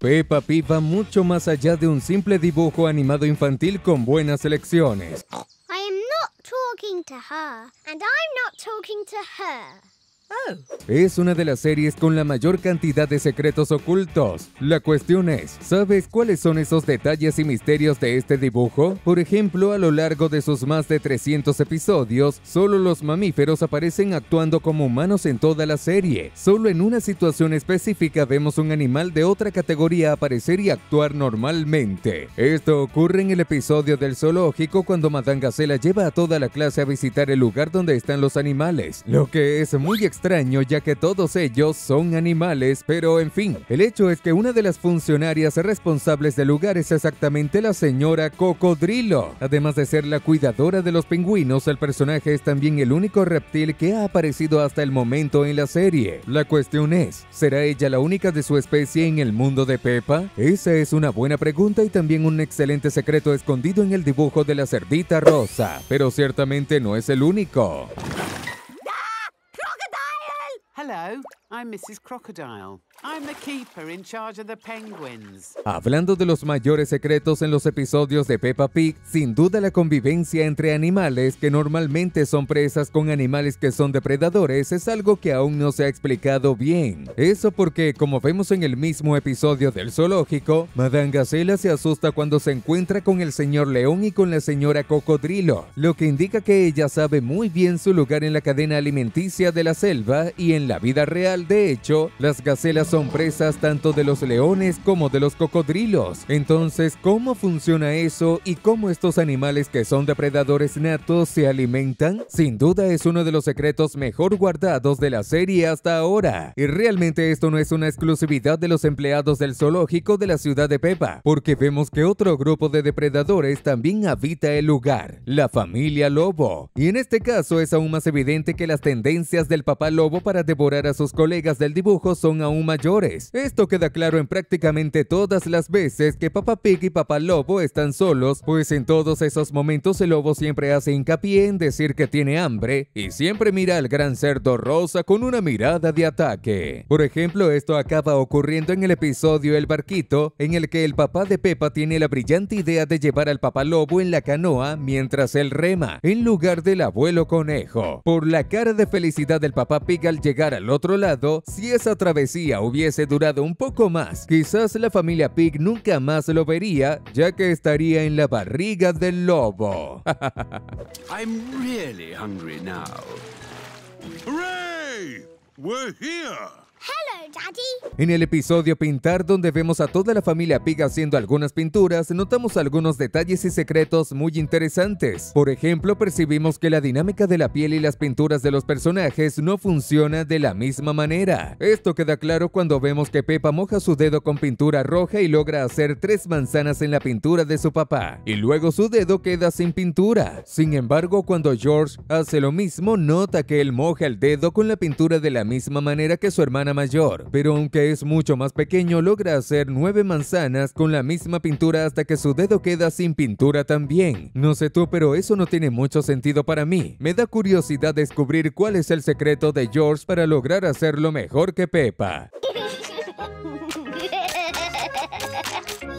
Peppa Pig va mucho más allá de un simple dibujo animado infantil con buenas elecciones. I am not talking to her, and I'm not talking to her. Es una de las series con la mayor cantidad de secretos ocultos. La cuestión es, ¿sabes cuáles son esos detalles y misterios de este dibujo? Por ejemplo, a lo largo de sus más de 300 episodios, solo los mamíferos aparecen actuando como humanos en toda la serie. Solo en una situación específica vemos un animal de otra categoría aparecer y actuar normalmente. Esto ocurre en el episodio del zoológico cuando Madame Gazela lleva a toda la clase a visitar el lugar donde están los animales, lo que es muy extraño ya que todos ellos son animales, pero en fin, el hecho es que una de las funcionarias responsables del lugar es exactamente la señora Cocodrilo. Además de ser la cuidadora de los pingüinos, el personaje es también el único reptil que ha aparecido hasta el momento en la serie. La cuestión es, ¿será ella la única de su especie en el mundo de Peppa? Esa es una buena pregunta y también un excelente secreto escondido en el dibujo de la cerdita rosa, pero ciertamente no es el único. Hello, I'm Mrs. Crocodile. I'm the keeper in charge of the penguins. Hablando de los mayores secretos en los episodios de Peppa Pig, sin duda la convivencia entre animales que normalmente son presas con animales que son depredadores es algo que aún no se ha explicado bien. Eso porque, como vemos en el mismo episodio del zoológico, Madame Gazela se asusta cuando se encuentra con el señor león y con la señora Cocodrilo, lo que indica que ella sabe muy bien su lugar en la cadena alimenticia de la selva y en la vida real. De hecho, las gacelas son presas tanto de los leones como de los cocodrilos. Entonces, ¿cómo funciona eso y cómo estos animales que son depredadores natos se alimentan? Sin duda es uno de los secretos mejor guardados de la serie hasta ahora. Y realmente esto no es una exclusividad de los empleados del zoológico de la ciudad de Peppa, porque vemos que otro grupo de depredadores también habita el lugar, la familia lobo. Y en este caso es aún más evidente que las tendencias del papá lobo para devorar a sus colegas del dibujo son aún mayores. Esto queda claro en prácticamente todas las veces que Papá Pig y Papá Lobo están solos, pues en todos esos momentos el lobo siempre hace hincapié en decir que tiene hambre y siempre mira al gran cerdo rosa con una mirada de ataque. Por ejemplo, esto acaba ocurriendo en el episodio El Barquito, en el que el papá de Peppa tiene la brillante idea de llevar al Papá Lobo en la canoa mientras él rema, en lugar del abuelo conejo. Por la cara de felicidad del Papá Pig al llegar al otro lado, si esa travesía hubiese durado un poco más, quizás la familia Pig nunca más lo vería, ya que estaría en la barriga del lobo. I'm really hungry now. Hooray! We're here! Hello, Daddy. En el episodio Pintar, donde vemos a toda la familia Pig haciendo algunas pinturas, notamos algunos detalles y secretos muy interesantes. Por ejemplo, percibimos que la dinámica de la piel y las pinturas de los personajes no funciona de la misma manera. Esto queda claro cuando vemos que Peppa moja su dedo con pintura roja y logra hacer 3 manzanas en la pintura de su papá, y luego su dedo queda sin pintura. Sin embargo, cuando George hace lo mismo, nota que él moja el dedo con la pintura de la misma manera que su hermana mayor, pero aunque es mucho más pequeño, logra hacer 9 manzanas con la misma pintura hasta que su dedo queda sin pintura también. No sé tú, pero eso no tiene mucho sentido para mí. Me da curiosidad descubrir cuál es el secreto de George para lograr hacerlo mejor que Peppa.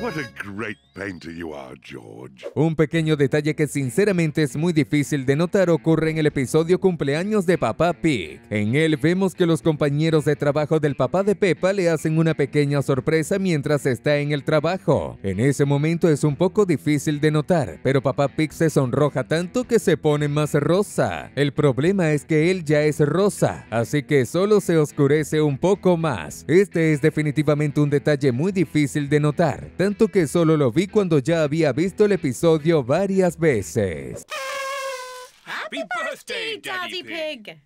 What a great painter you are, George. Un pequeño detalle que sinceramente es muy difícil de notar ocurre en el episodio Cumpleaños de Papá Pig. En él vemos que los compañeros de trabajo del papá de Peppa le hacen una pequeña sorpresa mientras está en el trabajo. En ese momento es un poco difícil de notar, pero Papá Pig se sonroja tanto que se pone más rosa. El problema es que él ya es rosa, así que solo se oscurece un poco más. Este es definitivamente un detalle muy difícil de notar, tanto que solo lo vi cuando ya había visto el episodio varias veces. Happy birthday, Daddy Pig!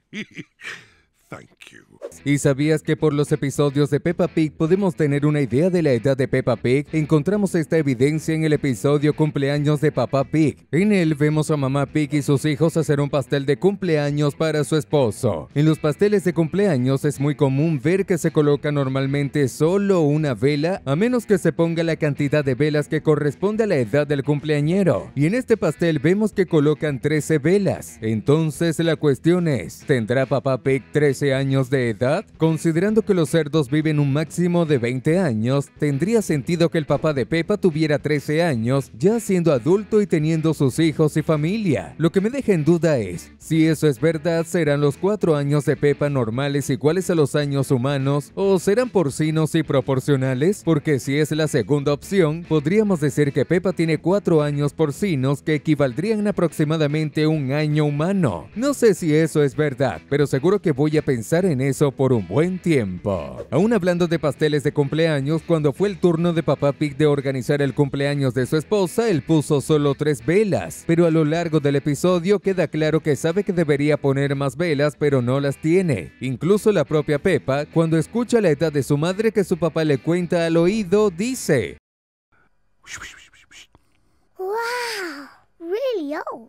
Thank you. ¿Y sabías que por los episodios de Peppa Pig podemos tener una idea de la edad de Peppa Pig? Encontramos esta evidencia en el episodio Cumpleaños de Papá Pig. En él vemos a Mamá Pig y sus hijos hacer un pastel de cumpleaños para su esposo. En los pasteles de cumpleaños es muy común ver que se coloca normalmente solo una vela, a menos que se ponga la cantidad de velas que corresponde a la edad del cumpleañero. Y en este pastel vemos que colocan 13 velas. Entonces la cuestión es, ¿tendrá Papá Pig 13 13 años de edad? Considerando que los cerdos viven un máximo de 20 años, tendría sentido que el papá de Peppa tuviera 13 años, ya siendo adulto y teniendo sus hijos y familia. Lo que me deja en duda es, si eso es verdad, ¿serán los 4 años de Peppa normales iguales a los años humanos o serán porcinos y proporcionales? Porque si es la segunda opción, podríamos decir que Peppa tiene 4 años porcinos que equivaldrían aproximadamente a un año humano. No sé si eso es verdad, pero seguro que voy a pensar en eso por un buen tiempo. Aún hablando de pasteles de cumpleaños, cuando fue el turno de Papá Pig de organizar el cumpleaños de su esposa, él puso solo 3 velas, pero a lo largo del episodio queda claro que sabe que debería poner más velas, pero no las tiene. Incluso la propia Peppa, cuando escucha la edad de su madre que su papá le cuenta al oído, dice: Wow, really old.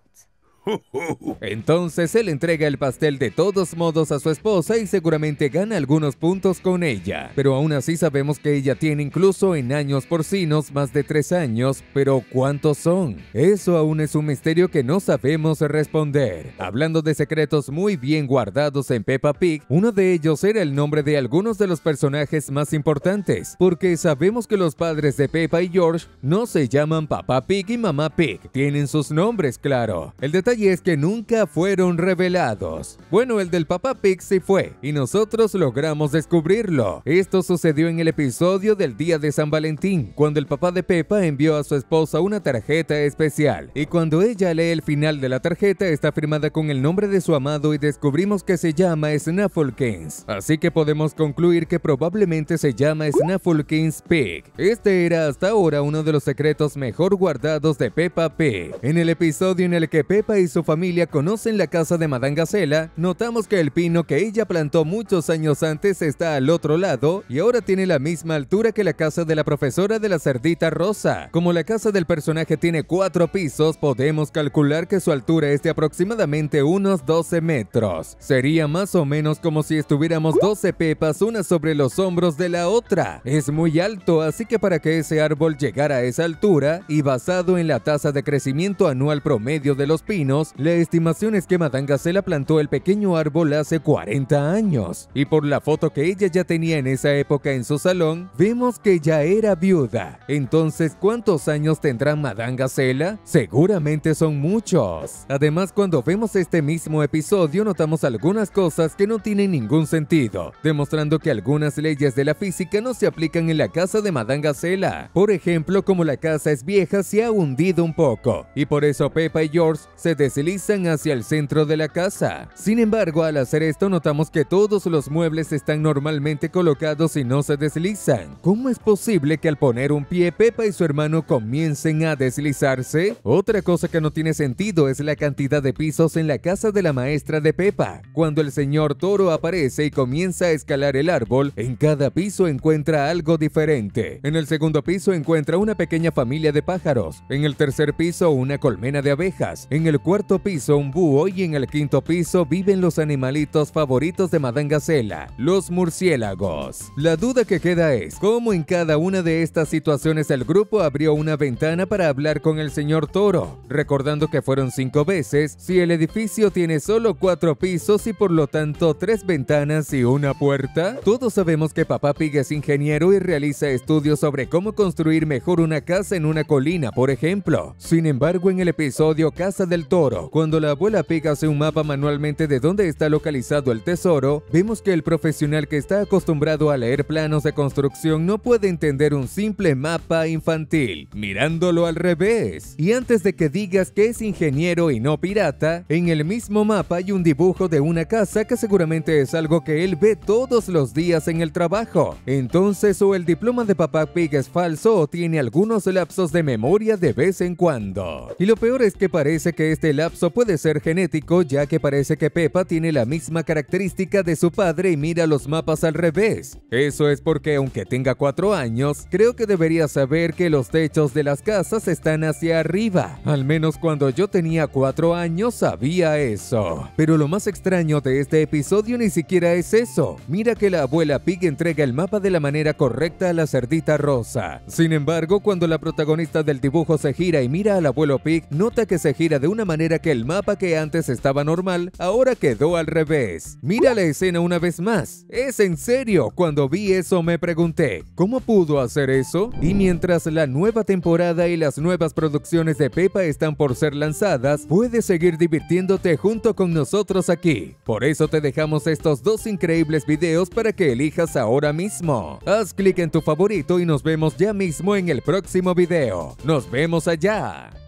Entonces él entrega el pastel de todos modos a su esposa y seguramente gana algunos puntos con ella. Pero aún así sabemos que ella tiene incluso en años porcinos más de 3 años, pero ¿cuántos son? Eso aún es un misterio que no sabemos responder. Hablando de secretos muy bien guardados en Peppa Pig, uno de ellos era el nombre de algunos de los personajes más importantes, porque sabemos que los padres de Peppa y George no se llaman Papá Pig y Mamá Pig, tienen sus nombres, claro. El detalle es que nunca fueron revelados. Bueno, el del Papá Pig sí fue, y nosotros logramos descubrirlo. Esto sucedió en el episodio del día de San Valentín, cuando el papá de Peppa envió a su esposa una tarjeta especial, y cuando ella lee el final de la tarjeta está firmada con el nombre de su amado y descubrimos que se llama Snufflekins. Así que podemos concluir que probablemente se llama Snufflekins Pig. Este era hasta ahora uno de los secretos mejor guardados de Peppa Pig. En el episodio en el que Peppa y su familia conocen la casa de Madame Gazella, notamos que el pino que ella plantó muchos años antes está al otro lado y ahora tiene la misma altura que la casa de la profesora de la cerdita rosa. Como la casa del personaje tiene 4 pisos, podemos calcular que su altura es de aproximadamente unos 12 metros. Sería más o menos como si estuviéramos 12 Peppas una sobre los hombros de la otra. Es muy alto, así que para que ese árbol llegara a esa altura y basado en la tasa de crecimiento anual promedio de los pinos, la estimación es que Madame Gazella plantó el pequeño árbol hace 40 años. Y por la foto que ella ya tenía en esa época en su salón, vemos que ya era viuda. Entonces, ¿cuántos años tendrá Madame Gazella? Seguramente son muchos. Además, cuando vemos este mismo episodio, notamos algunas cosas que no tienen ningún sentido, demostrando que algunas leyes de la física no se aplican en la casa de Madame Gazella. Por ejemplo, como la casa es vieja, se ha hundido un poco, y por eso Peppa y George se deslizan hacia el centro de la casa. Sin embargo, al hacer esto notamos que todos los muebles están normalmente colocados y no se deslizan. ¿Cómo es posible que al poner un pie Peppa y su hermano comiencen a deslizarse? Otra cosa que no tiene sentido es la cantidad de pisos en la casa de la maestra de Peppa. Cuando el señor Toro aparece y comienza a escalar el árbol, en cada piso encuentra algo diferente. En el segundo piso encuentra una pequeña familia de pájaros, en el tercer piso una colmena de abejas, en el cuarto piso un búho y en el quinto piso viven los animalitos favoritos de Madame Gazella, los murciélagos. La duda que queda es, ¿cómo en cada una de estas situaciones el grupo abrió una ventana para hablar con el señor Toro? Recordando que fueron 5 veces, si el edificio tiene solo 4 pisos y por lo tanto 3 ventanas y una puerta. Todos sabemos que Papá Pig es ingeniero y realiza estudios sobre cómo construir mejor una casa en una colina, por ejemplo. Sin embargo, en el episodio Casa del Toro, cuando la abuela Pig hace un mapa manualmente de dónde está localizado el tesoro, vemos que el profesional que está acostumbrado a leer planos de construcción no puede entender un simple mapa infantil, mirándolo al revés. Y antes de que digas que es ingeniero y no pirata, en el mismo mapa hay un dibujo de una casa que seguramente es algo que él ve todos los días en el trabajo. Entonces, o el diploma de Papá Pig es falso o tiene algunos lapsos de memoria de vez en cuando. Y lo peor es que parece que este lapso puede ser genético, ya que parece que Peppa tiene la misma característica de su padre y mira los mapas al revés. Eso es porque aunque tenga 4 años, creo que debería saber que los techos de las casas están hacia arriba. Al menos cuando yo tenía 4 años sabía eso. Pero lo más extraño de este episodio ni siquiera es eso. Mira que la abuela Pig entrega el mapa de la manera correcta a la cerdita rosa. Sin embargo, cuando la protagonista del dibujo se gira y mira al abuelo Pig, nota que se gira de una manera que el mapa que antes estaba normal, ahora quedó al revés. Mira la escena una vez más. Es en serio, cuando vi eso me pregunté, ¿cómo pudo hacer eso? Y mientras la nueva temporada y las nuevas producciones de Peppa están por ser lanzadas, puedes seguir divirtiéndote junto con nosotros aquí. Por eso te dejamos estos dos increíbles videos para que elijas ahora mismo. Haz clic en tu favorito y nos vemos ya mismo en el próximo video. ¡Nos vemos allá!